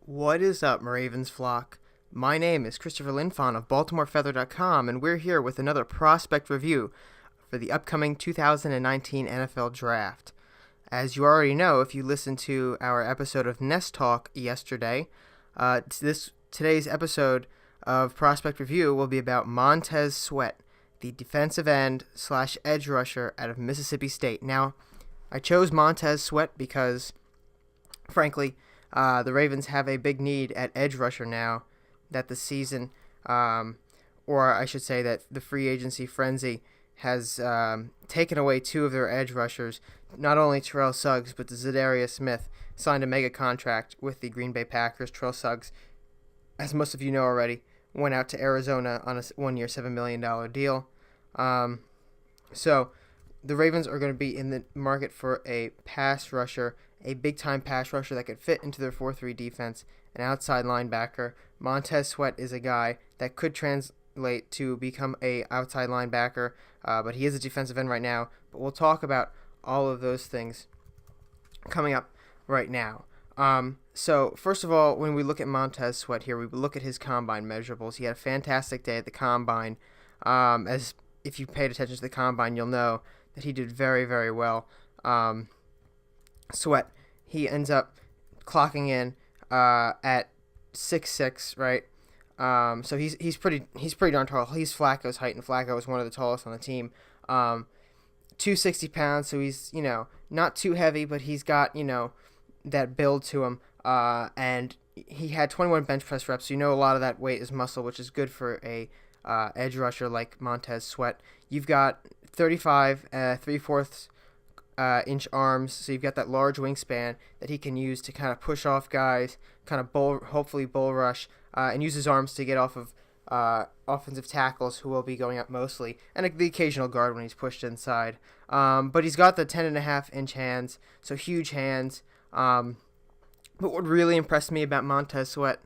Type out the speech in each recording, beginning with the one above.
What is up, Ravens flock? My name is Christopher Linfon of BaltimoreFeather.com, and we're here with another prospect review for the upcoming 2019 NFL Draft. As you already know, if you listened to our episode of Nest Talk yesterday, today's episode of Prospect Review will be about Montez Sweat, the defensive end slash edge rusher out of Mississippi State. Now, I chose Montez Sweat because, frankly, the Ravens have a big need at edge rusher now that the season, or I should say that the free agency frenzy has taken away two of their edge rushers. Not only Terrell Suggs, but Zadarius Smith signed a mega contract with the Green Bay Packers. Terrell Suggs, as most of you know already, went out to Arizona on a one-year, $7 million deal. So the Ravens are going to be in the market for a pass rusher, a big-time pass rusher that could fit into their 4-3 defense, an outside linebacker. Montez Sweat is a guy that could translate to become a outside linebacker, but he is a defensive end right now. But we'll talk about all of those things coming up right now. So first of all, when we look at Montez Sweat here, we look at his combine measurables. He had a fantastic day at the combine. As if you paid attention to the combine, you'll know that he did very, very well. Sweat, he ends up clocking in at 6'6", right? So he's pretty darn tall. He's Flacco's height, and Flacco is one of the tallest on the team. 260 pounds, so he's not too heavy, but he's got that build to him. And he had 21 bench press reps, so a lot of that weight is muscle, which is good for a edge rusher like Montez Sweat. You've got 35 3/4 inch arms, so you've got that large wingspan that he can use to kind of push off guys, kind of hopefully bull rush, and use his arms to get off of offensive tackles who will be going up mostly, and the occasional guard when he's pushed inside. But he's got the 10.5-inch hands, so huge hands. But what really impressed me about Montez Sweat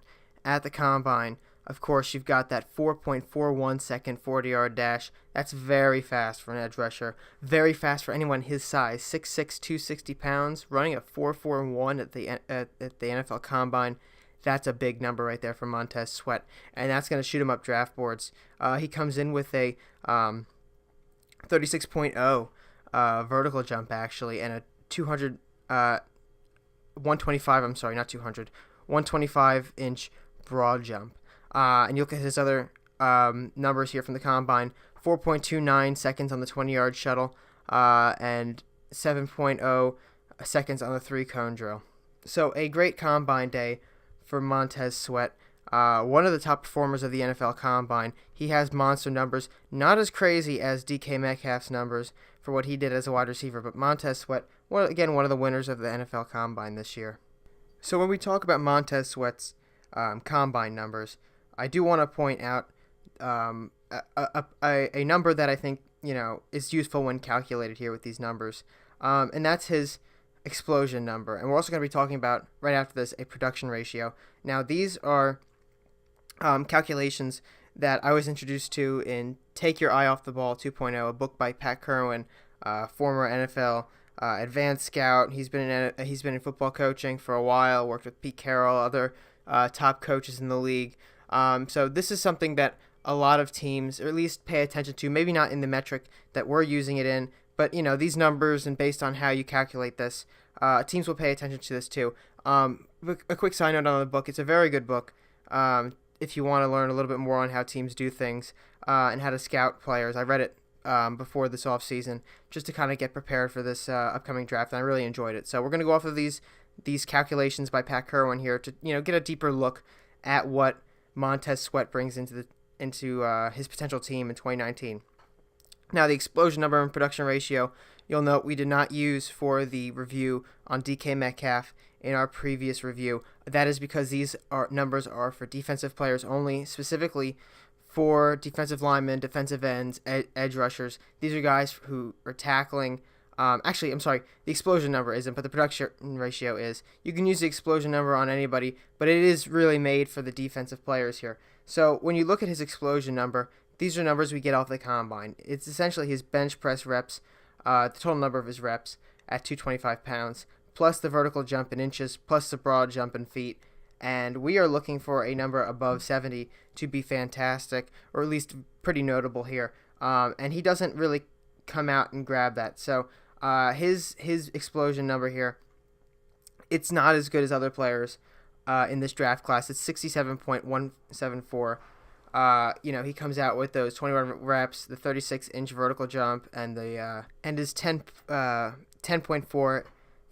at the combine, of course, you've got that 4.41 second 40-yard dash. That's very fast for an edge rusher. Very fast for anyone his size. 6'6", 260 pounds, running a 4.41 at the NFL Combine. That's a big number right there for Montez Sweat, and that's going to shoot him up draft boards. He comes in with a 36.0 vertical jump, actually, and a 125-inch broad jump. And you look at his other numbers here from the combine: 4.29 seconds on the 20-yard shuttle, and 7.0 seconds on the 3-cone drill. So a great combine day for Montez Sweat. One of the top performers of the NFL Combine. He has monster numbers, not as crazy as DK Metcalf's numbers for what he did as a wide receiver, but Montez Sweat, one of the winners of the NFL Combine this year. So when we talk about Montez Sweat's combine numbers, I do want to point out a number that I think is useful when calculated here with these numbers, and that's his explosion number. And we're also going to be talking about, right after this, a production ratio. Now, these are calculations that I was introduced to in Take Your Eye Off the Ball 2.0, a book by Pat Kerwin, former NFL advanced scout. He's been in football coaching for a while, worked with Pete Carroll, other top coaches in the league. So this is something that a lot of teams, or at least pay attention to, maybe not in the metric that we're using it in, but these numbers, and based on how you calculate this, teams will pay attention to this too. A quick side note on the book: it's a very good book if you want to learn a little bit more on how teams do things and how to scout players. I read it before this offseason just to kind of get prepared for this upcoming draft, and I really enjoyed it. So we're going to go off of these calculations by Pat Kerwin here to get a deeper look at what Montez Sweat brings into his potential team in 2019. Now, the explosion number and production ratio, you'll note we did not use for the review on DK Metcalf in our previous review. That is because these numbers are for defensive players only, specifically for defensive linemen, defensive ends, edge rushers. These are guys who are tackling. Actually, I'm sorry, the explosion number isn't, but the production ratio is. You can use the explosion number on anybody, but it is really made for the defensive players here. So when you look at his explosion number, these are numbers we get off the combine. It's essentially his bench press reps, the total number of his reps at 225 pounds, plus the vertical jump in inches, plus the broad jump in feet, and we are looking for a number above 70 to be fantastic, or at least pretty notable here. And he doesn't really come out and grab that. So his explosion number here, it's not as good as other players in this draft class. It's 67.174. He comes out with those 21 reps, the 36-inch vertical jump, and the and his 10.4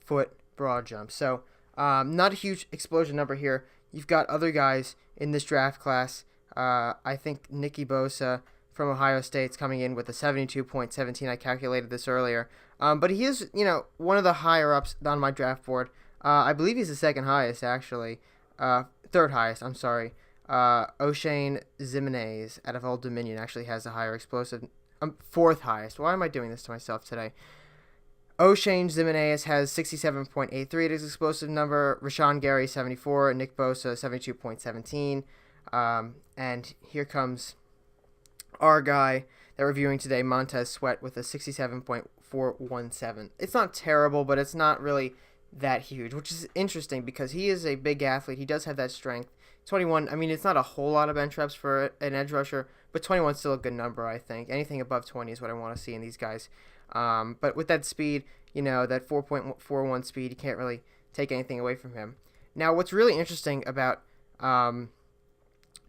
foot broad jump. So not a huge explosion number here. You've got other guys in this draft class. I think Nicky Bosa from Ohio State's coming in with a 72.17. I calculated this earlier. But he is, one of the higher ups on my draft board. I believe he's the second highest, actually. Third highest, I'm sorry. O'Shane Ximenez out of Old Dominion actually has a higher explosive. Fourth highest. Why am I doing this to myself today? O'Shane Ximenez has 67.83 at his explosive number. Rashawn Gary, 74. Nick Bosa, 72.17. And here comes our guy that we're reviewing today, Montez Sweat, with a 67.417. It's not terrible, but it's not really that huge, which is interesting because he is a big athlete. He does have that strength. 21, I mean, it's not a whole lot of bench reps for an edge rusher, but 21 is still a good number, I think. Anything above 20 is what I want to see in these guys. But with that speed, that 4.41 speed, you can't really take anything away from him. Now, what's really interesting about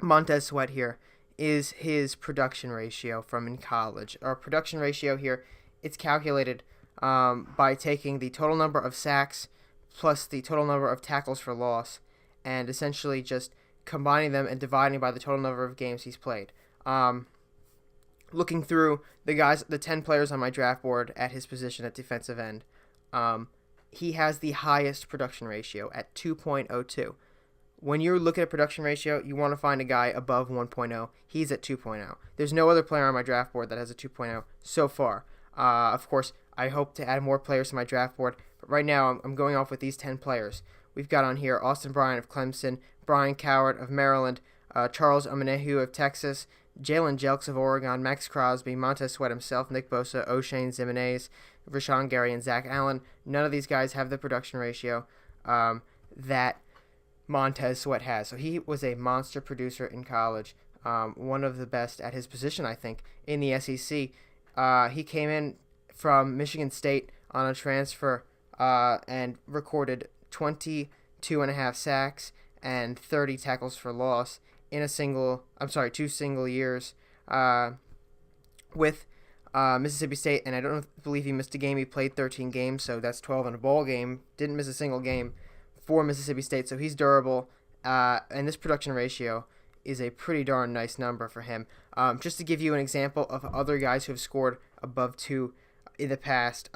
Montez Sweat here is his production ratio from in college. Our production ratio here, it's calculated by taking the total number of sacks plus the total number of tackles for loss and essentially just combining them and dividing by the total number of games he's played. Looking through the 10 players on my draft board at his position at defensive end, he has the highest production ratio at 2.02. When you're looking at production ratio, you want to find a guy above 1.0. He's at 2.0. There's no other player on my draft board that has a 2.0 so far. Of course, I hope to add more players to my draft board, but right now I'm going off with these 10 players. We've got on here Austin Bryant of Clemson, Brian Coward of Maryland, Charles Omenihu of Texas, Jalen Jelks of Oregon, Max Crosby, Montez Sweat himself, Nick Bosa, O'Shane Ximenez, Rashawn Gary, and Zach Allen. None of these guys have the production ratio that Montez Sweat has. So he was a monster producer in college, one of the best at his position, I think, in the SEC. He came in from Michigan State on a transfer and recorded 22.5 sacks and 30 tackles for loss in 2 single years with Mississippi State, and I don't believe he missed a game. He played 13 games, so that's 12 in a bowl game. Didn't miss a single game for Mississippi State, so he's durable, and this production ratio is a pretty darn nice number for him. Just to give you an example of other guys who have scored above 2 in the past,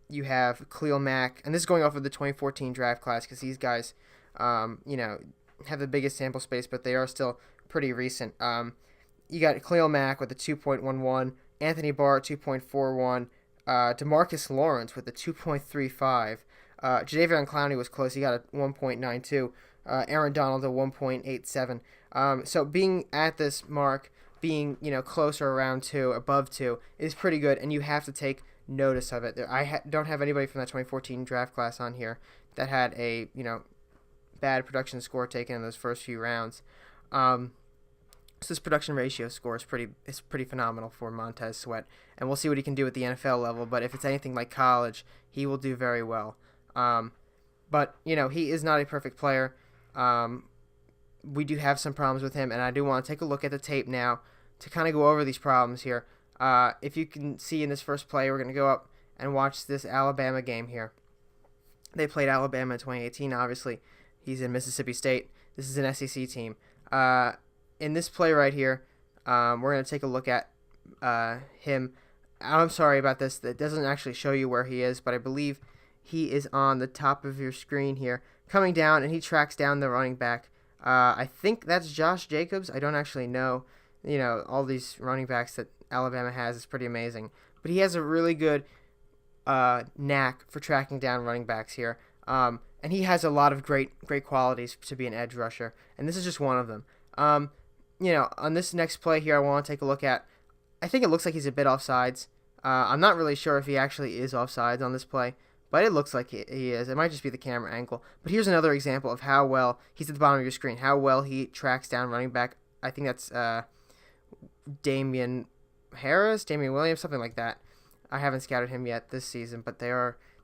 you have Khalil Mack, and this is going off of the 2014 draft class because these guys, have the biggest sample space, but they are still pretty recent. You got Khalil Mack with a 2.11, Anthony Barr 2.41, DeMarcus Lawrence with a 2.35. Jadeveon Clowney was close. He got a 1.92. Aaron Donald a 1.87. So being at this mark, being closer around 2, above 2, is pretty good, and you have to take notice of it. I don't have anybody from that 2014 draft class on here that had a bad production score taken in those first few rounds. So this production ratio score is pretty phenomenal for Montez Sweat, and we'll see what he can do at the NFL level. But if it's anything like college, he will do very well. But he is not a perfect player. We do have some problems with him, and I do want to take a look at the tape now to kind of go over these problems here. If you can see in this first play, we're going to go up and watch this Alabama game here. They played Alabama in 2018, obviously. He's in Mississippi State. This is an SEC team. In this play right here, we're going to take a look at him. I'm sorry about this. It doesn't actually show you where he is, but I believe he is on the top of your screen here, coming down, and he tracks down the running back. I think that's Josh Jacobs. I don't actually know. All these running backs that Alabama has is pretty amazing. But he has a really good knack for tracking down running backs here. And he has a lot of great qualities to be an edge rusher, and this is just one of them. On this next play here, I want to take a look at. I think it looks like he's a bit offsides. I'm not really sure if he actually is offsides on this play, but it looks like he is. It might just be the camera angle. But here's another example of how well he's at the bottom of your screen, how well he tracks down running back. I think that's Damian Williams, something like that. I haven't scouted him yet this season, but they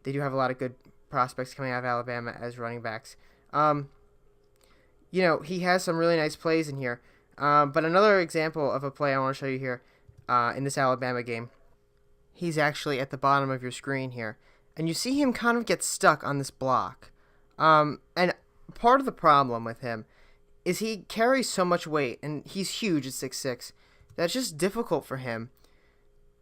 do have a lot of good prospects coming out of Alabama as running backs. He has some really nice plays in here. But another example of a play I want to show you here in this Alabama game, he's actually at the bottom of your screen here. And you see him kind of get stuck on this block. And part of the problem with him is he carries so much weight, and he's huge at 6'6", that's just difficult for him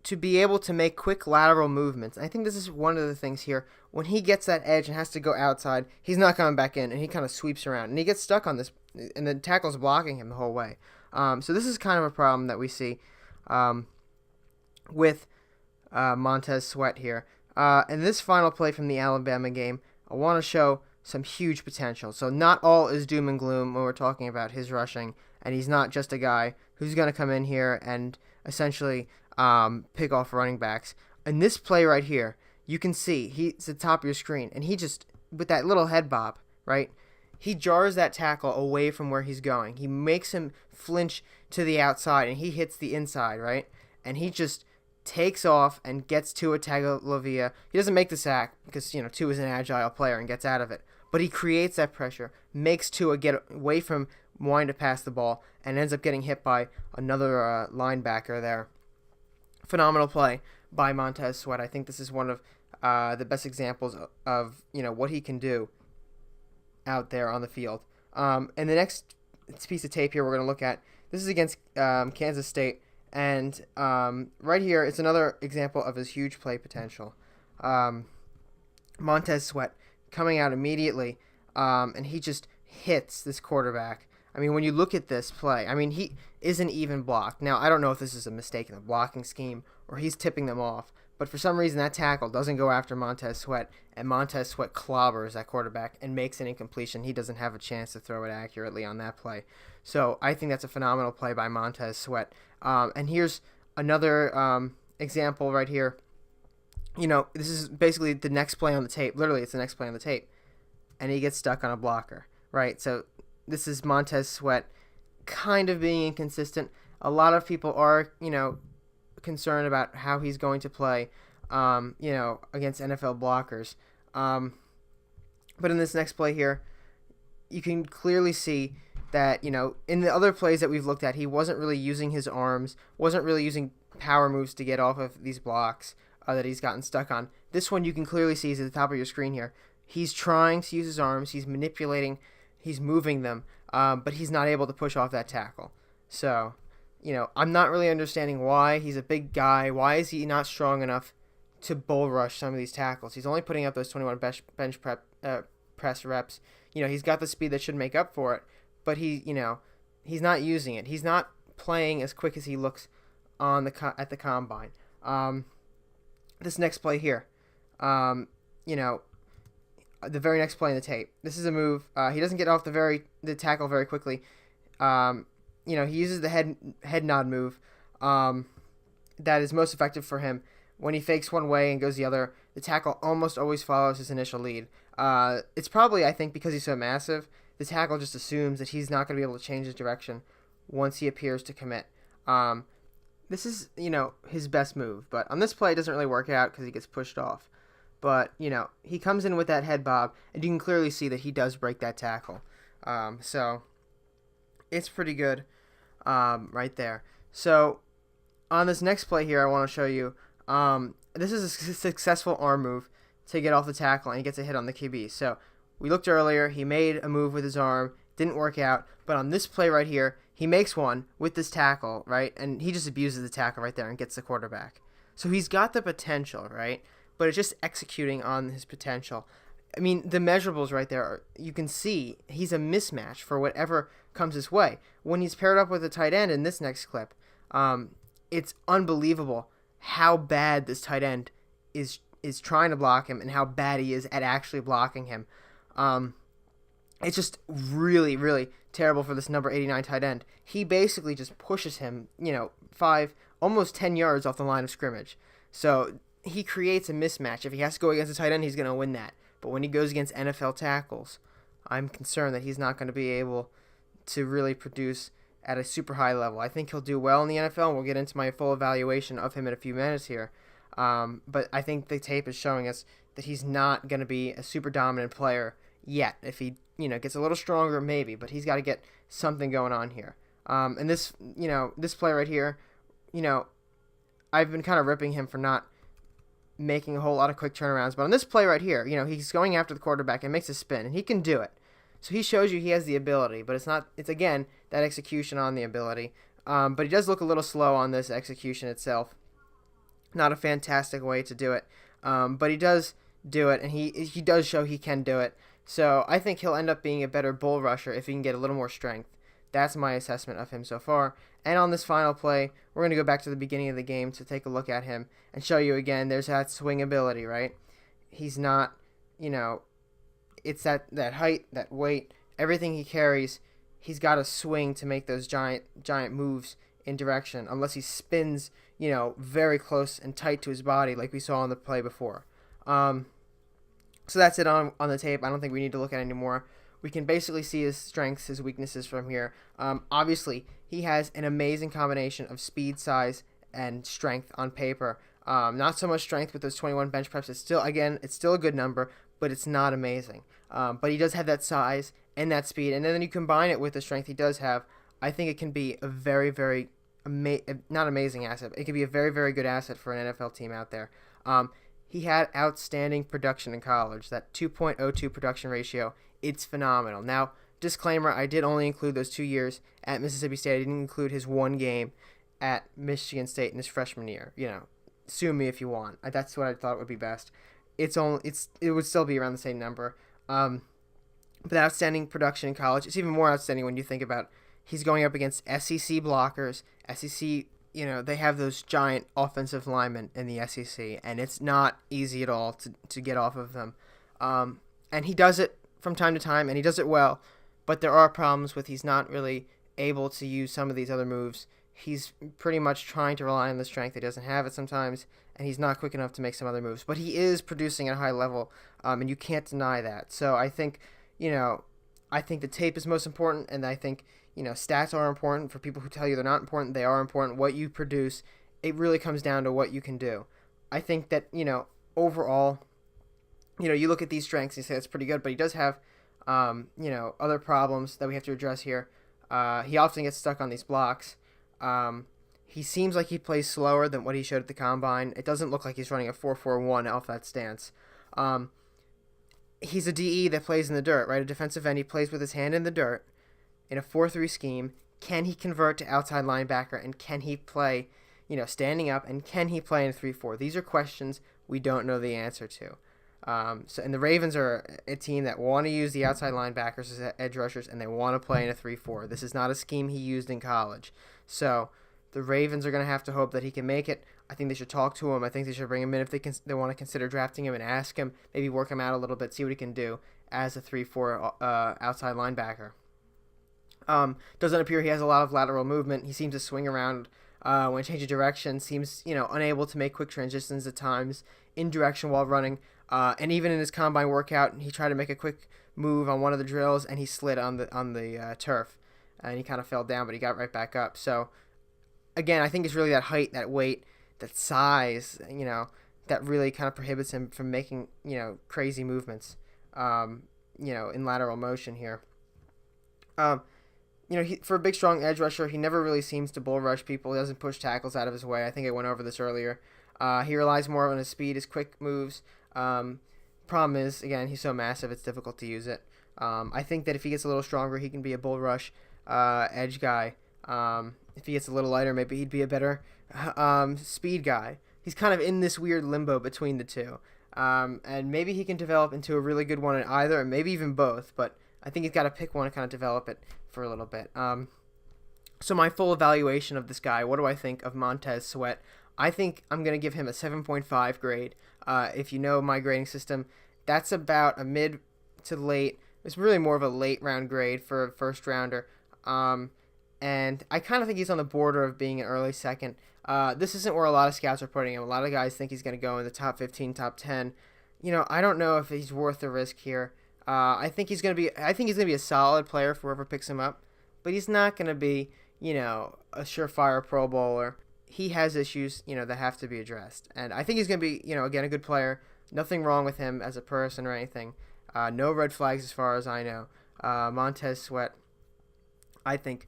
to be able to make quick lateral movements. And I think this is one of the things here. When he gets that edge and has to go outside, he's not coming back in, and he kind of sweeps around. And he gets stuck on this, and the tackle's blocking him the whole way. So this is kind of a problem that we see with Montez Sweat here. And this final play from the Alabama game, I want to show some huge potential. So not all is doom and gloom when we're talking about his rushing, and he's not just a guy who's going to come in here and essentially pick off running backs. In this play right here, you can see he's at the top of your screen, and he just, with that little head bob, right, he jars that tackle away from where he's going. He makes him flinch to the outside, and he hits the inside, right, and he just takes off and gets Tua Tagovailoa. He doesn't make the sack because, Tua is an agile player and gets out of it, but he creates that pressure, makes Tua get away from wanting to pass the ball, and ends up getting hit by another linebacker there. Phenomenal play by Montez Sweat. I think this is one of the best examples of what he can do out there on the field. And the next piece of tape here we're going to look at, this is against Kansas State, and right here it's another example of his huge play potential. Montez Sweat coming out immediately, and he just hits this quarterback. I mean, when you look at this play, he isn't even blocked. Now, I don't know if this is a mistake in the blocking scheme or he's tipping them off, but for some reason that tackle doesn't go after Montez Sweat, and Montez Sweat clobbers that quarterback and makes an incompletion. He doesn't have a chance to throw it accurately on that play. So I think that's a phenomenal play by Montez Sweat. And here's another example right here. This is basically the next play on the tape. Literally, it's the next play on the tape. And he gets stuck on a blocker, right? So this is Montez Sweat kind of being inconsistent. A lot of people are, concerned about how he's going to play, against NFL blockers. But in this next play here, you can clearly see that, in the other plays that we've looked at, he wasn't really using his arms, wasn't really using power moves to get off of these blocks that he's gotten stuck on. This one you can clearly see is at the top of your screen here. He's trying to use his arms, he's manipulating, he's moving them, but he's not able to push off that tackle. So, I'm not really understanding why. He's a big guy. Why is he not strong enough to bull rush some of these tackles? He's only putting up those 21 bench press reps. He's got the speed that should make up for it, but he's not using it. He's not playing as quick as he looks at the combine. This next play here, the very next play in the tape. This is a move. He doesn't get off the tackle very quickly. He uses the head nod move that is most effective for him. When he fakes one way and goes the other, the tackle almost always follows his initial lead. It's probably, I think, because he's so massive, the tackle just assumes that he's not going to be able to change his direction once he appears to commit. This is, his best move. But on this play, it doesn't really work out because he gets pushed off. But, he comes in with that head bob, and you can clearly see that he does break that tackle. So it's pretty good right there. So on this next play here, I want to show you, this is a successful arm move to get off the tackle, and he gets a hit on the QB. So we looked earlier, he made a move with his arm, didn't work out, but on this play right here, he makes one with this tackle, right, and he just abuses the tackle right there and gets the quarterback. So he's got the potential, right, but it's just executing on his potential. I mean, the measurables right there, you can see he's a mismatch for whatever comes his way. When he's paired up with a tight end in this next clip, it's unbelievable how bad this tight end is trying to block him and how bad he is at actually blocking him. It's just really, really terrible for this number 89 tight end. He basically just pushes him, 5, almost 10 yards off the line of scrimmage. So he creates a mismatch. If he has to go against a tight end, he's going to win that. But when he goes against NFL tackles, I'm concerned that he's not going to be able to really produce at a super high level. I think he'll do well in the NFL, and we'll get into my full evaluation of him in a few minutes here. But I think the tape is showing us that he's not going to be a super dominant player yet. If he, gets a little stronger, maybe, but he's got to get something going on here. And this play right here, I've been kind of ripping him for not making a whole lot of quick turnarounds. But on this play right here, he's going after the quarterback and makes a spin, and he can do it. So he shows you he has the ability, but it's again, that execution on the ability. But he does look a little slow on this execution itself. Not a fantastic way to do it. But he does do it, and he does show he can do it. So I think he'll end up being a better bull rusher if he can get a little more strength. That's my assessment of him so far. And on this final play, we're going to go back to the beginning of the game to take a look at him and show you again, there's that swing ability, right? He's not, it's that height, that weight, everything he carries, he's got to swing to make those giant moves in direction, unless he spins, very close and tight to his body like we saw on the play before. So that's it on the tape. I don't think we need to look at it anymore. We can basically see his strengths, his weaknesses from here. Obviously, he has an amazing combination of speed, size, and strength on paper. Not so much strength with those 21 bench preps. It's still a good number, but it's not amazing. But he does have that size and that speed, and then you combine it with the strength he does have. I think it can be a very, very not amazing asset. It can be a very, very good asset for an NFL team out there. He had outstanding production in college. That 2.02 production ratio, it's phenomenal. Now, disclaimer, I did only include those 2 years at Mississippi State. I didn't include his one game at Michigan State in his freshman year. Sue me if you want. That's what I thought would be best. It would still be around the same number. But outstanding production in college. It's even more outstanding when you think about he's going up against SEC blockers. SEC, they have those giant offensive linemen in the SEC, and it's not easy at all to get off of them. And he does it from time to time, and he does it well, but there are problems with he's not really able to use some of these other moves. He's pretty much trying to rely on the strength. He doesn't have it sometimes, and he's not quick enough to make some other moves. But he is producing at a high level, and you can't deny that. So I think, the tape is most important, and I think, stats are important. For people who tell you they're not important, they are important. What you produce, it really comes down to what you can do. I think that, overall, you look at these strengths and you say it's pretty good, but he does have, other problems that we have to address here. He often gets stuck on these blocks. He seems like he plays slower than what he showed at the combine. It doesn't look like he's running a 4.41 off that stance. He's a DE that plays in the dirt, right? A defensive end. He plays with his hand in the dirt in a 4-3 scheme. Can he convert to outside linebacker, and can he play, standing up, and can he play in a 3-4? These are questions we don't know the answer to. And the Ravens are a team that want to use the outside linebackers as edge rushers, and they want to play in a 3-4. This is not a scheme he used in college. So the Ravens are going to have to hope that he can make it. I think they should talk to him. I think they should bring him in if they want to consider drafting him and ask him, maybe work him out a little bit, see what he can do as a 3-4 outside linebacker. Doesn't appear he has a lot of lateral movement. He seems to swing around when changing direction. Seems unable to make quick transitions at times in direction while running. And even in his combine workout, he tried to make a quick move on one of the drills, and he slid on the turf, and he kind of fell down, but he got right back up. So again, I think it's really that height, that weight, that size, that really kind of prohibits him from making crazy movements, in lateral motion here. For a big, strong edge rusher, he never really seems to bull rush people. He doesn't push tackles out of his way. I think I went over this earlier. He relies more on his speed, his quick moves. Problem is, again, he's so massive, it's difficult to use it. I think that if he gets a little stronger, he can be a bull rush edge guy. If he gets a little lighter, maybe he'd be a better speed guy. He's kind of in this weird limbo between the two. And maybe he can develop into a really good one at either, or maybe even both. But I think he's got to pick one and kind of develop it for a little bit. So my full evaluation of this guy, what do I think of Montez Sweat? I think I'm going to give him a 7.5 grade. If you know my grading system, that's about a mid to late. It's really more of a late round grade for a first rounder. and I kind of think he's on the border of being an early second. This isn't where a lot of scouts are putting him. A lot of guys think he's going to go in the top 15, top 10. I don't know if he's worth the risk here. I think he's going to be. I think he's going to be a solid player for whoever picks him up, but he's not going to be, a surefire Pro Bowler. He has issues, that have to be addressed, and I think he's going to be, again, a good player. Nothing wrong with him as a person or anything. No red flags as far as I know. Montez Sweat, I think,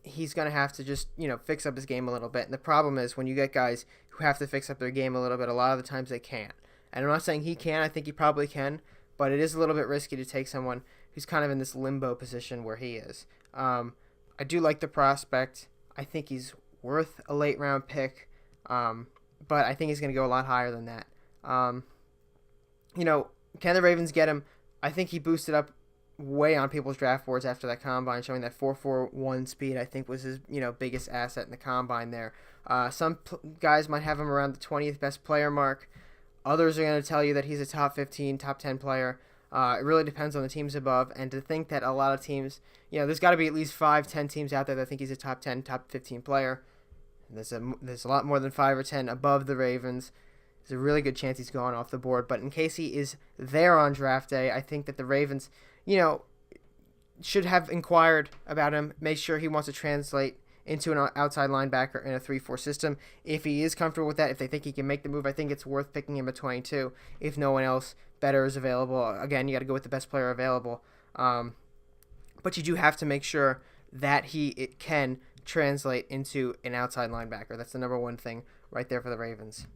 he's going to have to just, fix up his game a little bit. And the problem is when you get guys who have to fix up their game a little bit, a lot of the times they can't. And I'm not saying he can. I think he probably can. But it is a little bit risky to take someone who's kind of in this limbo position where he is. I do like the prospect. I think he's worth a late round pick. But I think he's going to go a lot higher than that. Can the Ravens get him? I think he boosted up way on people's draft boards after that combine, showing that 4.41 speed. I think was his biggest asset in the combine there. Some guys might have him around the 20th best player mark. Others are going to tell you that he's a top 15, top 10 player. It really depends on the teams above. And to think that a lot of teams, there's got to be at least 5-10 teams out there that think he's a top 10, top 15 player. There's a lot more than 5 or 10 above the Ravens. There's a really good chance he's going off the board. But in case he is there on draft day, I think that the Ravens, should have inquired about him, make sure he wants to translate into an outside linebacker in a 3-4 system. If he is comfortable with that, if they think he can make the move, I think it's worth picking him at 22 if no one else better is available. Again, you got to go with the best player available. But you do have to make sure that it can translate into an outside linebacker. That's the number one thing right there for the Ravens.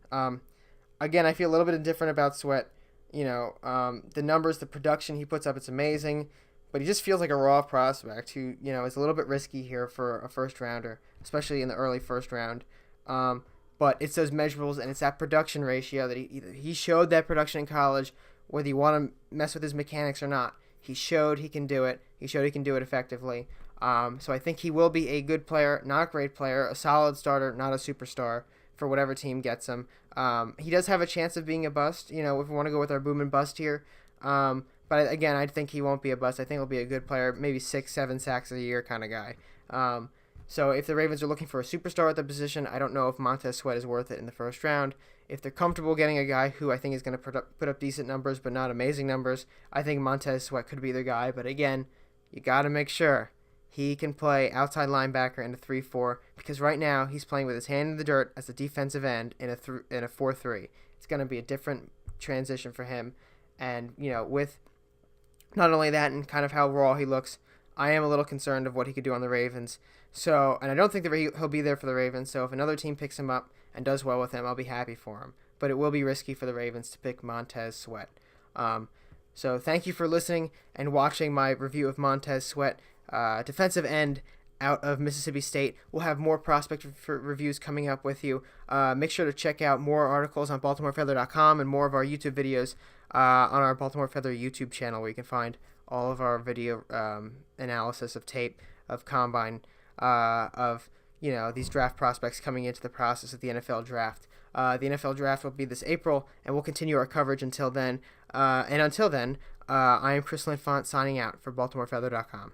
Again, I feel a little bit indifferent about Sweat. The numbers, the production he puts up, it's amazing. But he just feels like a raw prospect who, is a little bit risky here for a first rounder, especially in the early first round. But it's those measurables and it's that production ratio that he showed that production in college, whether you want to mess with his mechanics or not. He showed he can do it. He showed he can do it effectively. So I think he will be a good player, not a great player, a solid starter, not a superstar for whatever team gets him. He does have a chance of being a bust, if we want to go with our boom and bust here. But again, I think he won't be a bust. I think he'll be a good player, maybe 6-7 sacks a year kind of guy. So if the Ravens are looking for a superstar at the position, I don't know if Montez Sweat is worth it in the first round. If they're comfortable getting a guy who I think is going to put up decent numbers but not amazing numbers, I think Montez Sweat could be their guy. But again, you got to make sure he can play outside linebacker in a 3-4 because right now he's playing with his hand in the dirt as a defensive end in a 4-3. It's going to be a different transition for him. And, with not only that and kind of how raw he looks, I am a little concerned of what he could do on the Ravens. So, and I don't think that he'll be there for the Ravens. So if another team picks him up and does well with him, I'll be happy for him. But it will be risky for the Ravens to pick Montez Sweat. So thank you for listening and watching my review of Montez Sweat, defensive end out of Mississippi State. We'll have more prospect reviews coming up with you. Make sure to check out more articles on BaltimoreFeather.com and more of our YouTube videos on our Baltimore Feather YouTube channel, where you can find all of our video analysis of tape, of combine, of these draft prospects coming into the process of the NFL draft. The NFL draft will be this April, and we'll continue our coverage until then. And until then, I am Chris Linfont signing out for BaltimoreFeather.com.